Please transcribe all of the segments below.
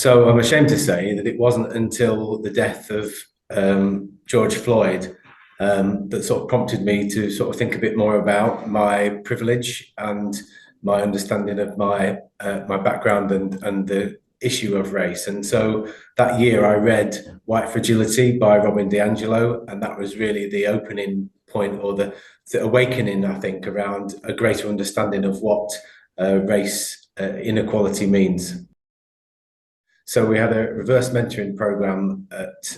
So I'm ashamed to say that it wasn't until the death of George Floyd that sort of prompted me to sort of think a bit more about my privilege and my understanding of my background and the issue of race. And so that year I read White Fragility by Robin DiAngelo, and that was really the opening point, or the awakening, I think, around a greater understanding of what race inequality means. So we had a reverse mentoring program at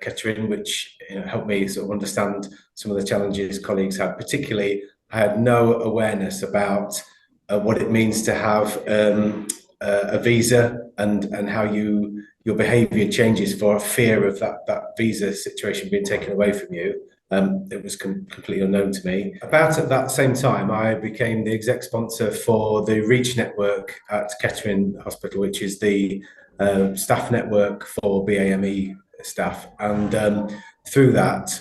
Kettering, which helped me sort of understand some of the challenges colleagues had. Particularly, I had no awareness about what it means to have a visa and how your behaviour changes for fear of that visa situation being taken away from you. It was completely unknown to me. About at that same time, I became the exec sponsor for the Reach network at Kettering Hospital, which is the staff network for BAME staff. And through that,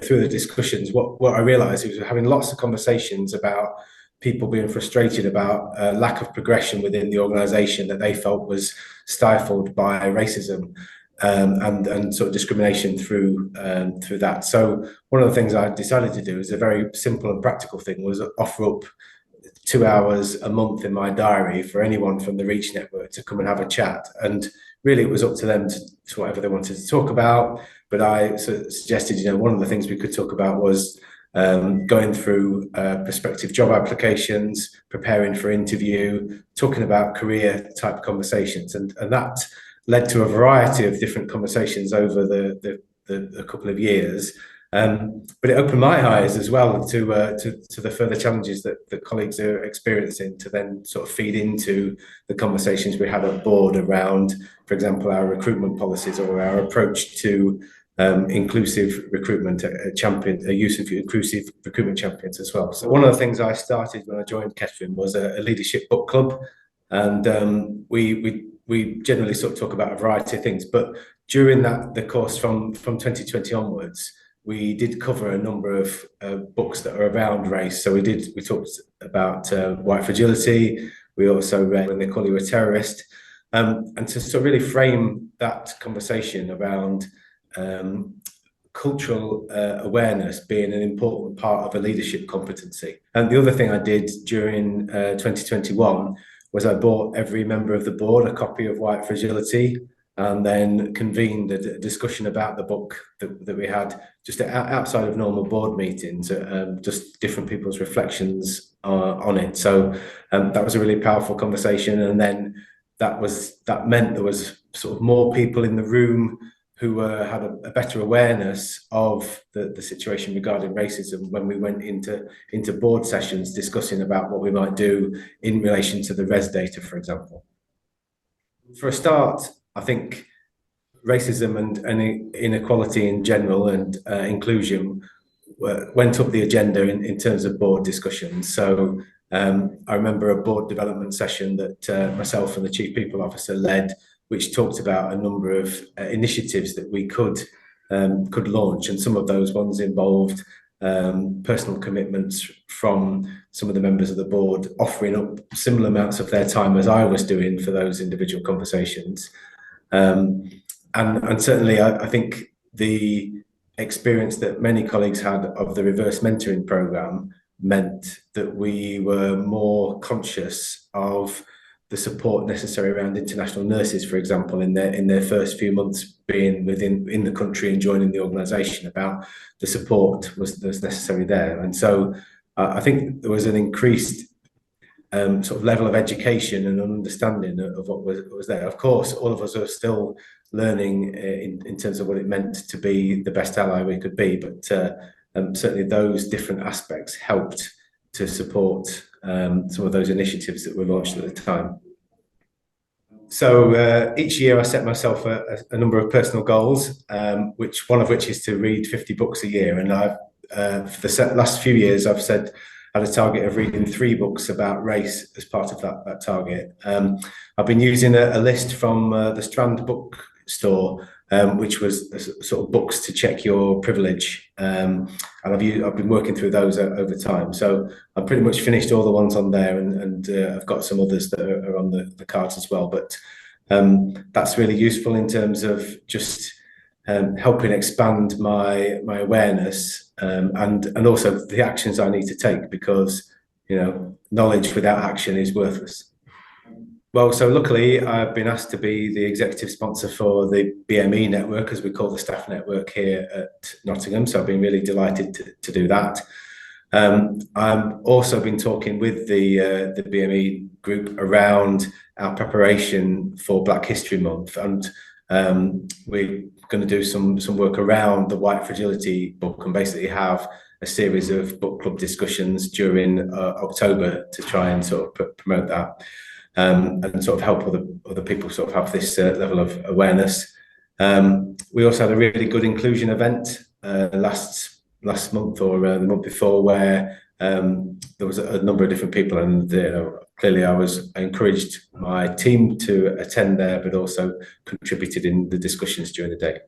through the discussions, what I realised was having lots of conversations about people being frustrated about lack of progression within the organisation that they felt was stifled by racism. And sort of discrimination through that. So one of the things I decided to do is a very simple and practical thing, was offer up 2 hours a month in my diary for anyone from the Reach network to come and have a chat. And really it was up to them to whatever they wanted to talk about. But I sort of suggested, one of the things we could talk about was going through prospective job applications, preparing for interview, talking about career type conversations. And that led to a variety of different conversations over the couple of years. But it opened my eyes as well to the further challenges that colleagues are experiencing, to then sort of feed into the conversations we had at board around, for example, our recruitment policies or our approach to inclusive recruitment, a use of inclusive recruitment champions as well. So one of the things I started when I joined Kettering was a leadership book club, and we generally sort of talk about a variety of things. But during the course from 2020 onwards, we did cover a number of books that are around race. So we talked about White Fragility. We also read When They Call You a Terrorist, and to sort of really frame that conversation around cultural awareness being an important part of a leadership competency. And the other thing I did during 2021 was I bought every member of the board a copy of White Fragility, and then convened a discussion about the book that we had just outside of normal board meetings, just different people's reflections on it. So that was a really powerful conversation. And then that meant there was sort of more people in the room who had a better awareness of the situation regarding racism when we went into board sessions discussing about what we might do in relation to the res data, for example. For a start, I think racism and inequality in general and inclusion went up the agenda in terms of board discussions. So I remember a board development session that myself and the Chief People Officer led, which talked about a number of initiatives that we could launch, and some of those ones involved personal commitments from some of the members of the board, offering up similar amounts of their time as I was doing for those individual conversations. And certainly I think the experience that many colleagues had of the reverse mentoring programme meant that we were more conscious of the support necessary around international nurses, for example, in their first few months being in the country and joining the organisation, about the support was necessary there. And so I think there was an increased sort of level of education and understanding of what was there. Of course, all of us are still learning in terms of what it meant to be the best ally we could be, but certainly those different aspects helped to support some of those initiatives that were launched at the time. So each year I set myself a number of personal goals, one of which is to read 50 books a year. And for the last few years, I've had a target of reading 3 books about race as part of that target. I've been using a list from the Strand bookstore, which was sort of books to check your privilege, and I've been working through those over time. So I've pretty much finished all the ones on there, and I've got some others that are on the cards as well. But That's really useful in terms of just helping expand my awareness, and also the actions I need to take, because knowledge without action is worthless. Well, so luckily I've been asked to be the executive sponsor for the BME network, as we call the staff network here at Nottingham. So I've been really delighted to do that. I've also been talking with the BME group around our preparation for Black History Month, and we're going to do some work around the White Fragility book, and basically have a series of book club discussions during October to try and sort of promote that, and sort of help other people sort of have this level of awareness. We also had a really good inclusion event last month, or the month before, where there was a number of different people, and clearly I encouraged my team to attend there, but also contributed in the discussions during the day.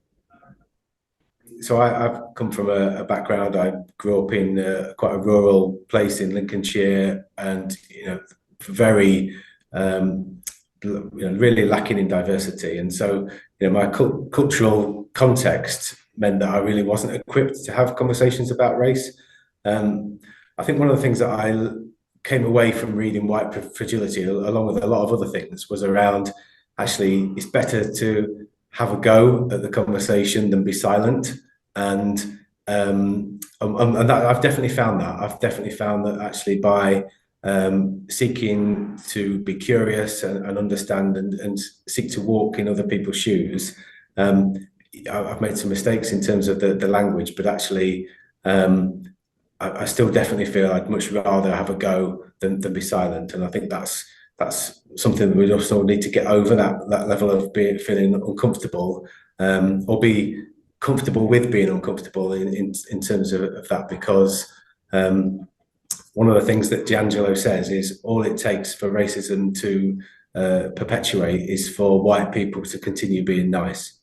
So I've come from a background. I grew up in quite a rural place in Lincolnshire, and very really lacking in diversity, and so my cultural context meant that I really wasn't equipped to have conversations about race. I think one of the things that I came away from reading White Fragility, along with a lot of other things, was around, actually, it's better to have a go at the conversation than be silent. And that, I've definitely found that. I've definitely found that actually by seeking to be curious and understand and seek to walk in other people's shoes, I've made some mistakes in terms of the language, but actually I still definitely feel I'd much rather have a go than be silent. And I think that's something that we also need to get over, that level of feeling uncomfortable, or be comfortable with being uncomfortable in terms of that, because one of the things that D'Angelo says is all it takes for racism to perpetuate is for white people to continue being nice.